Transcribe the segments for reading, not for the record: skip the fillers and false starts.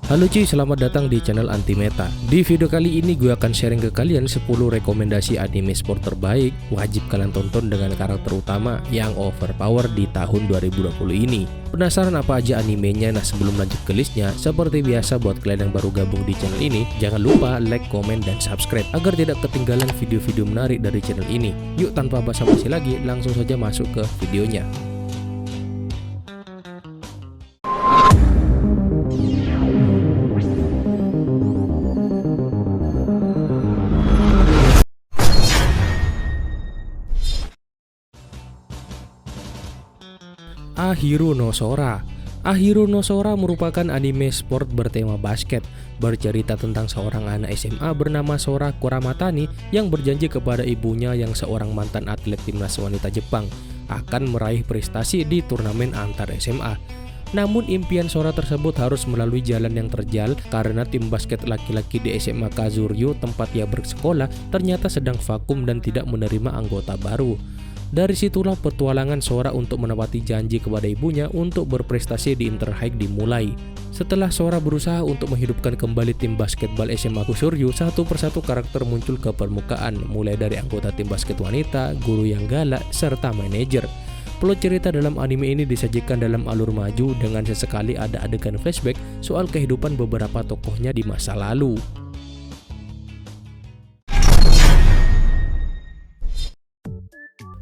Halo cuy, selamat datang di channel Antimeta. Di video kali ini gue akan sharing ke kalian 10 rekomendasi anime sport terbaik wajib kalian tonton dengan karakter utama yang overpower di tahun 2020 ini. Penasaran apa aja animenya? Nah, sebelum lanjut ke listnya, seperti biasa buat kalian yang baru gabung di channel ini, jangan lupa like, komen, dan subscribe agar tidak ketinggalan video-video menarik dari channel ini. Yuk, tanpa basa-basi lagi, langsung saja masuk ke videonya. Ahiru no Sora. Ahiru no Sora merupakan anime sport bertema basket, bercerita tentang seorang anak SMA bernama Sora Kuramatani yang berjanji kepada ibunya yang seorang mantan atlet timnas wanita Jepang akan meraih prestasi di turnamen antar SMA. Namun impian Sora tersebut harus melalui jalan yang terjal karena tim basket laki-laki di SMA Kazuryu tempat ia bersekolah ternyata sedang vakum dan tidak menerima anggota baru. Dari situlah petualangan Sora untuk menepati janji kepada ibunya untuk berprestasi di Interhigh dimulai. Setelah Sora berusaha untuk menghidupkan kembali tim basketbal SMA Kazuryu, satu persatu karakter muncul ke permukaan, mulai dari anggota tim basket wanita, guru yang galak, serta manajer. Plot cerita dalam anime ini disajikan dalam alur maju dengan sesekali ada adegan flashback soal kehidupan beberapa tokohnya di masa lalu.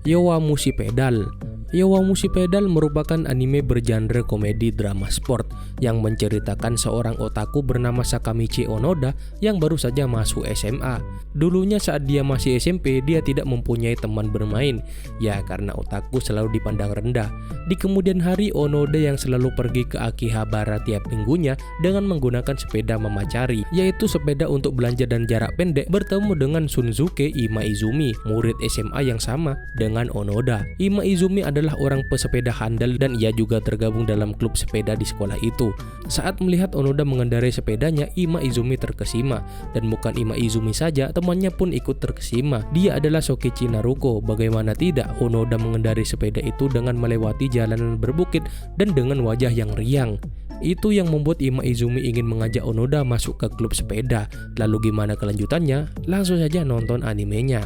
Yowamushi Pedal. Yowamushi Pedal merupakan anime bergenre komedi drama sport yang menceritakan seorang otaku bernama Sakamichi Onoda yang baru saja masuk SMA. Dulunya saat dia masih SMP, dia tidak mempunyai teman bermain, ya karena otaku selalu dipandang rendah. Di kemudian hari, Onoda yang selalu pergi ke Akihabara tiap minggunya dengan menggunakan sepeda memacari, yaitu sepeda untuk belanja dan jarak pendek, bertemu dengan Shunsuke Imaizumi, murid SMA yang sama dengan Onoda. Imaizumi adalah orang pesepeda handal dan ia juga tergabung dalam klub sepeda di sekolah itu. Saat melihat Onoda mengendarai sepedanya, Imaizumi terkesima, dan bukan Imaizumi saja, temannya pun ikut terkesima. Dia adalah Sokichi Naruko. Bagaimana tidak, Onoda mengendarai sepeda itu dengan melewati jalanan berbukit dan dengan wajah yang riang. Itu yang membuat Imaizumi ingin mengajak Onoda masuk ke klub sepeda. Lalu gimana kelanjutannya? Langsung saja nonton animenya.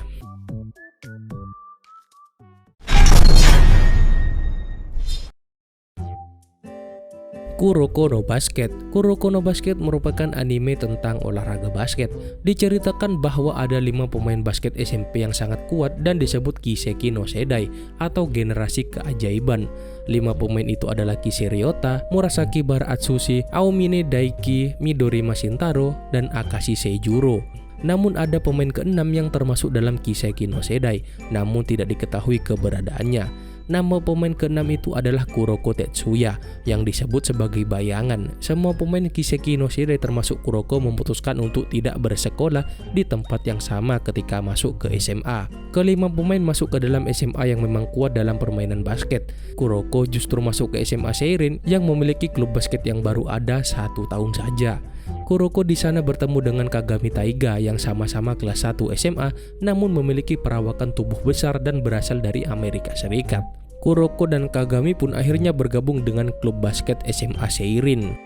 Kuroko no Basket. Kuroko no Basket merupakan anime tentang olahraga basket. Diceritakan bahwa ada 5 pemain basket SMP yang sangat kuat dan disebut Kiseki no Sedai atau generasi keajaiban. 5 pemain itu adalah Kise Ryota, Murasaki Bara Atsushi, Aomine Daiki, Midori Masintaro, dan Akashi Seijuro. Namun ada pemain ke-6 yang termasuk dalam Kiseki no Sedai, namun tidak diketahui keberadaannya. Nama pemain ke-6 itu adalah Kuroko Tetsuya yang disebut sebagai bayangan. Semua pemain Kiseki no Sedai termasuk Kuroko memutuskan untuk tidak bersekolah di tempat yang sama ketika masuk ke SMA. Kelima pemain masuk ke dalam SMA yang memang kuat dalam permainan basket. Kuroko justru masuk ke SMA Seirin yang memiliki klub basket yang baru ada 1 tahun saja. Kuroko di sana bertemu dengan Kagami Taiga yang sama-sama kelas 1 SMA namun memiliki perawakan tubuh besar dan berasal dari Amerika Serikat. Kuroko dan Kagami pun akhirnya bergabung dengan klub basket SMA Seirin.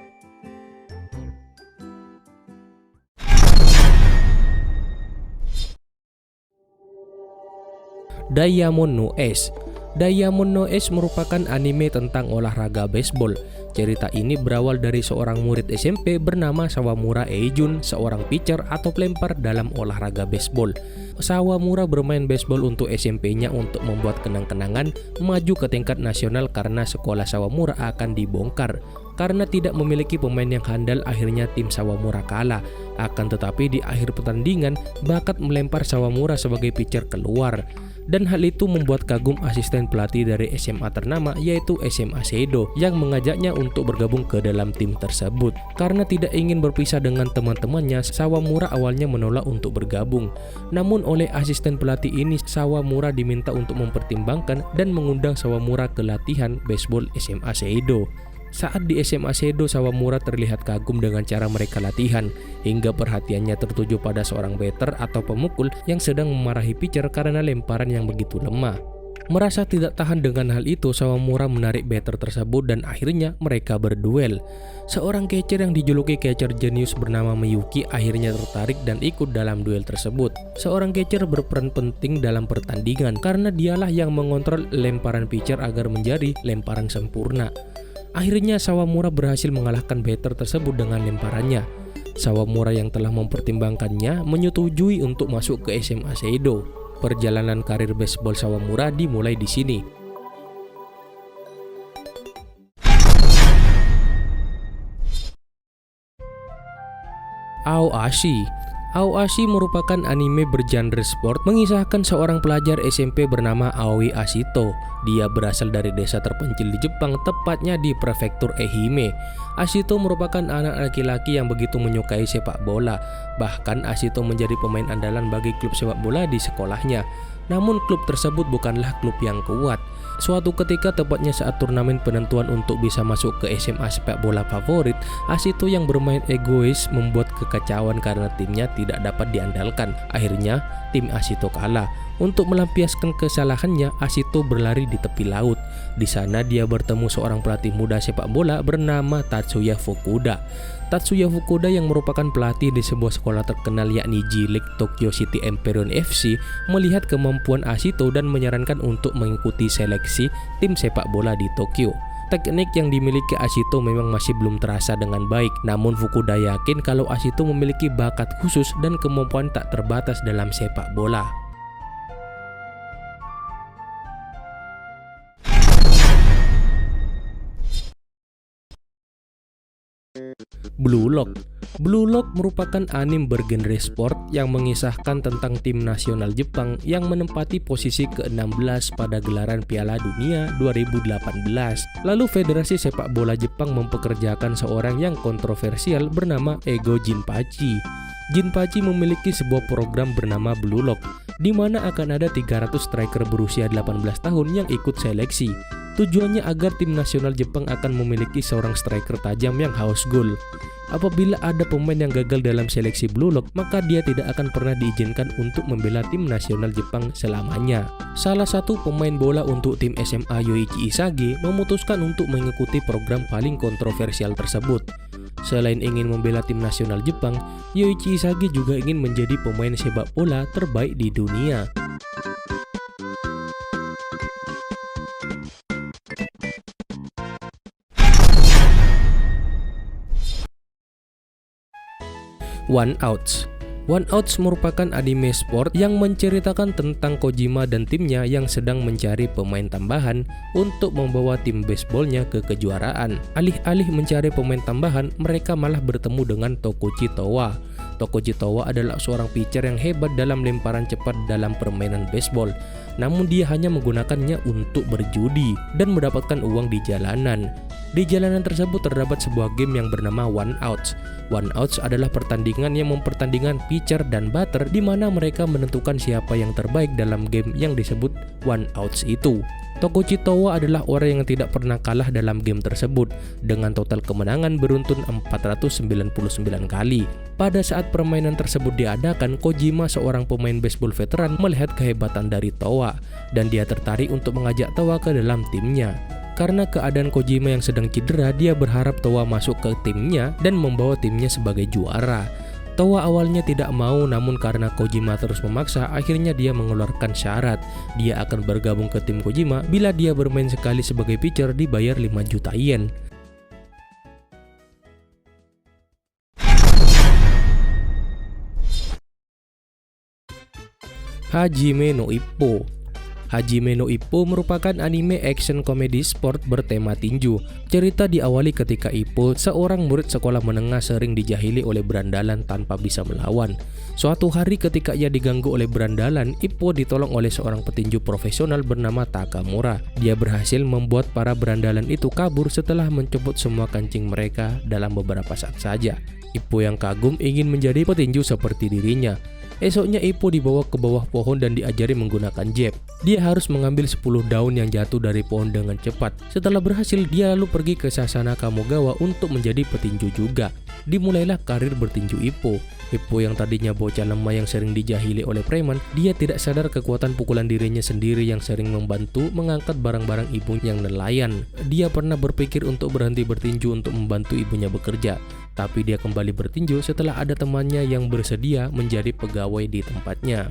Diamond no Ace. Diamond no Ace merupakan anime tentang olahraga baseball. Cerita ini berawal dari seorang murid SMP bernama Sawamura Eijun, seorang pitcher atau pelempar dalam olahraga baseball. Sawamura bermain baseball untuk SMP-nya untuk membuat kenang-kenangan maju ke tingkat nasional karena sekolah Sawamura akan dibongkar. Karena tidak memiliki pemain yang handal, akhirnya tim Sawamura kalah. Akan tetapi di akhir pertandingan, bakat melempar Sawamura sebagai pitcher keluar. Dan hal itu membuat kagum asisten pelatih dari SMA ternama yaitu SMA Seido yang mengajaknya untuk bergabung ke dalam tim tersebut. Karena tidak ingin berpisah dengan teman-temannya, Sawamura awalnya menolak untuk bergabung. Namun oleh asisten pelatih ini, Sawamura diminta untuk mempertimbangkan dan mengundang Sawamura ke latihan baseball SMA Seido. Saat di SMA Seido, Sawamura terlihat kagum dengan cara mereka latihan, hingga perhatiannya tertuju pada seorang batter atau pemukul yang sedang memarahi pitcher karena lemparan yang begitu lemah. Merasa tidak tahan dengan hal itu, Sawamura menarik better tersebut dan akhirnya mereka berduel. Seorang catcher yang dijuluki catcher jenius bernama Miyuki akhirnya tertarik dan ikut dalam duel tersebut. Seorang catcher berperan penting dalam pertandingan karena dialah yang mengontrol lemparan pitcher agar menjadi lemparan sempurna. Akhirnya Sawamura berhasil mengalahkan batter tersebut dengan lemparannya. Sawamura yang telah mempertimbangkannya menyetujui untuk masuk ke SMA Seido. Perjalanan karir baseball Sawamura dimulai di sini. Aoashi. Aoashi merupakan anime bergenre sport mengisahkan seorang pelajar SMP bernama Aoi Ashito. Dia berasal dari desa terpencil di Jepang, tepatnya di prefektur Ehime. Ashito merupakan anak laki-laki yang begitu menyukai sepak bola. Bahkan Ashito menjadi pemain andalan bagi klub sepak bola di sekolahnya. Namun klub tersebut bukanlah klub yang kuat. Suatu ketika, tepatnya saat turnamen penentuan untuk bisa masuk ke SMA sepak bola favorit, Ashito yang bermain egois membuat kekacauan karena timnya tidak dapat diandalkan. Akhirnya, tim Ashito kalah. Untuk melampiaskan kesalahannya, Ashito berlari di tepi laut. Di sana dia bertemu seorang pelatih muda sepak bola bernama Tatsuya Fukuda. Tatsuya Fukuda yang merupakan pelatih di sebuah sekolah terkenal yakni J-League Tokyo City Empyrean FC melihat kemampuan Ashito dan menyarankan untuk mengikuti seleksi tim sepak bola di Tokyo. Teknik yang dimiliki Ashito memang masih belum terasa dengan baik, namun Fukuda yakin kalau Ashito memiliki bakat khusus dan kemampuan tak terbatas dalam sepak bola. Blue Lock. Blue Lock merupakan anime bergenre sport yang mengisahkan tentang tim nasional Jepang yang menempati posisi ke-16 pada gelaran Piala Dunia 2018. Lalu Federasi Sepak Bola Jepang mempekerjakan seorang yang kontroversial bernama Ego Jinpachi. Jinpachi memiliki sebuah program bernama Blue Lock, di mana akan ada 300 striker berusia 18 tahun yang ikut seleksi. Tujuannya agar tim nasional Jepang akan memiliki seorang striker tajam yang haus gol. Apabila ada pemain yang gagal dalam seleksi Blue Lock, maka dia tidak akan pernah diizinkan untuk membela tim nasional Jepang selamanya. Salah satu pemain bola untuk tim SMA Yoichi Isage memutuskan untuk mengikuti program paling kontroversial tersebut. Selain ingin membela tim nasional Jepang, Yoichi Isage juga ingin menjadi pemain sepak bola terbaik di dunia. One Outs. One Outs merupakan anime sport yang menceritakan tentang Kojima dan timnya yang sedang mencari pemain tambahan untuk membawa tim baseballnya ke kejuaraan. Alih-alih mencari pemain tambahan, mereka malah bertemu dengan Tokuchi Towa. Tokuchi Towa adalah seorang pitcher yang hebat dalam lemparan cepat dalam permainan baseball. Namun dia hanya menggunakannya untuk berjudi dan mendapatkan uang di jalanan. Di jalanan tersebut terdapat sebuah game yang bernama One Outs. One Outs adalah pertandingan yang mempertandingkan pitcher dan batter di mana mereka menentukan siapa yang terbaik dalam game yang disebut One Outs itu. Tokuchi Towa adalah orang yang tidak pernah kalah dalam game tersebut dengan total kemenangan beruntun 499 kali. Pada saat permainan tersebut diadakan, Kojima, seorang pemain baseball veteran, melihat kehebatan dari Towa dan dia tertarik untuk mengajak Towa ke dalam timnya. Karena keadaan Kojima yang sedang cedera, dia berharap Towa masuk ke timnya dan membawa timnya sebagai juara. Towa awalnya tidak mau, namun karena Kojima terus memaksa, akhirnya dia mengeluarkan syarat. Dia akan bergabung ke tim Kojima bila dia bermain sekali sebagai pitcher dibayar 5 juta yen. Hajime no Ippo. Hajime no Ippo merupakan anime action komedi sport bertema tinju. Cerita diawali ketika Ippo, seorang murid sekolah menengah, sering dijahili oleh berandalan tanpa bisa melawan. Suatu hari ketika ia diganggu oleh berandalan, Ippo ditolong oleh seorang petinju profesional bernama Takamura. Dia berhasil membuat para berandalan itu kabur setelah mencopot semua kancing mereka dalam beberapa saat saja. Ippo yang kagum ingin menjadi petinju seperti dirinya. Esoknya Ippo dibawa ke bawah pohon dan diajari menggunakan jab. Dia harus mengambil 10 daun yang jatuh dari pohon dengan cepat. Setelah berhasil, dia lalu pergi ke Sasana Kamogawa untuk menjadi petinju juga. dimulailah karir bertinju Ippo. Ippo yang tadinya bocah lemah yang sering dijahili oleh preman, dia tidak sadar kekuatan pukulan dirinya sendiri yang sering membantu mengangkat barang-barang ibu yang nelayan. Dia pernah berpikir untuk berhenti bertinju untuk membantu ibunya bekerja, tapi dia kembali bertinju setelah ada temannya yang bersedia menjadi pegawai di tempatnya.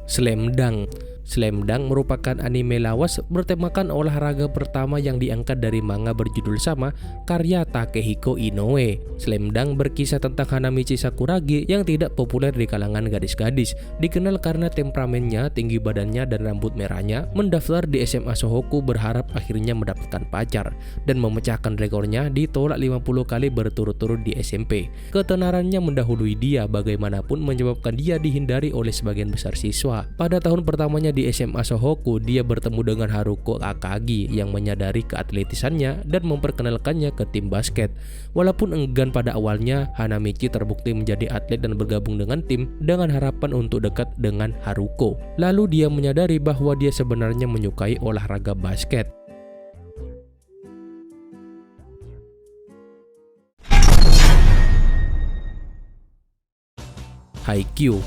Slam Dunk. Slam Dunk merupakan anime lawas bertemakan olahraga pertama yang diangkat dari manga berjudul sama karya Takehiko Inoue. Slam Dunk berkisah tentang Hanamichi Sakuragi yang tidak populer di kalangan gadis-gadis. Dikenal karena temperamennya, tinggi badannya, dan rambut merahnya. Mendaftar di SMA Sohoku berharap akhirnya mendapatkan pacar, dan memecahkan rekornya ditolak 50 kali berturut-turut di SMP. Ketenarannya mendahului dia, bagaimanapun menyebabkan dia dihindari oleh sebagian besar siswa. Pada tahun pertamanya di SMA Sohoku, dia bertemu dengan Haruko Akagi yang menyadari keatletisannya dan memperkenalkannya ke tim basket. Walaupun enggan pada awalnya, Hanamichi terbukti menjadi atlet dan bergabung dengan tim dengan harapan untuk dekat dengan Haruko. Lalu dia menyadari bahwa dia sebenarnya menyukai olahraga basket. Haikyuu.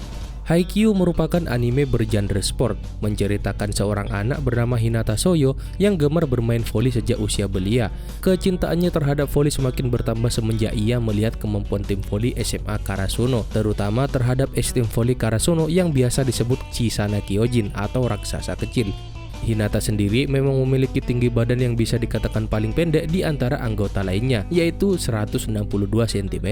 Haikyuu merupakan anime bergenre sport, menceritakan seorang anak bernama Hinata Soyo yang gemar bermain voli sejak usia belia. Kecintaannya terhadap voli semakin bertambah semenjak ia melihat kemampuan tim voli SMA Karasuno, terutama terhadap tim voli Karasuno yang biasa disebut Chisana Kyojin atau raksasa kecil. Hinata sendiri memang memiliki tinggi badan yang bisa dikatakan paling pendek di antara anggota lainnya, yaitu 162 cm.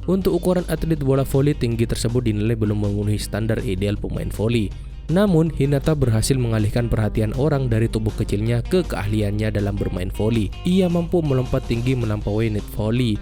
Untuk ukuran atlet bola voli, tinggi tersebut dinilai belum memenuhi standar ideal pemain voli. Namun, Hinata berhasil mengalihkan perhatian orang dari tubuh kecilnya ke keahliannya dalam bermain voli. Ia mampu melompat tinggi melampaui net voli.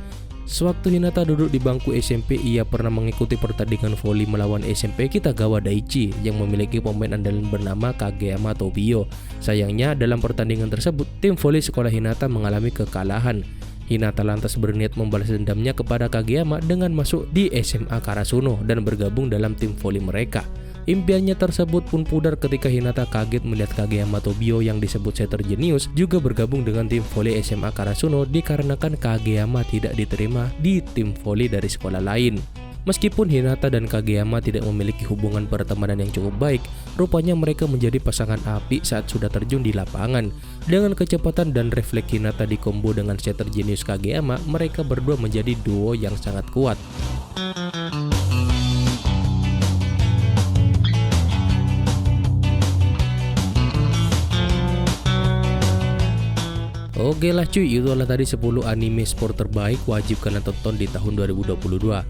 Sewaktu Hinata duduk di bangku SMP, ia pernah mengikuti pertandingan voli melawan SMP Kitagawa Daiichi yang memiliki pemain andalan bernama Kageyama Tobio. Sayangnya, dalam pertandingan tersebut, tim voli sekolah Hinata mengalami kekalahan. Hinata lantas berniat membalas dendamnya kepada Kageyama dengan masuk di SMA Karasuno dan bergabung dalam tim voli mereka. Impiannya tersebut pun pudar ketika Hinata kaget melihat Kageyama Tobio yang disebut setter jenius juga bergabung dengan tim voli SMA Karasuno dikarenakan Kageyama tidak diterima di tim voli dari sekolah lain. Meskipun Hinata dan Kageyama tidak memiliki hubungan pertemanan yang cukup baik, rupanya mereka menjadi pasangan api saat sudah terjun di lapangan. Dengan kecepatan dan refleks Hinata dikombo dengan setter jenius Kageyama, mereka berdua menjadi duo yang sangat kuat. Oke lah cuy, itu adalah tadi 10 anime sport terbaik wajib kalian tonton di tahun 2022.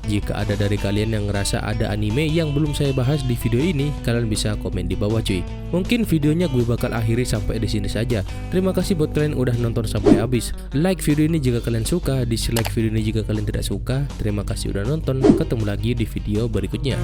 Jika ada dari kalian yang ngerasa ada anime yang belum saya bahas di video ini, kalian bisa komen di bawah cuy. Mungkin videonya gue bakal akhiri sampai di sini saja. Terima kasih buat kalian udah nonton sampai habis. Like video ini jika kalian suka, dislike video ini jika kalian tidak suka. Terima kasih udah nonton. Ketemu lagi di video berikutnya.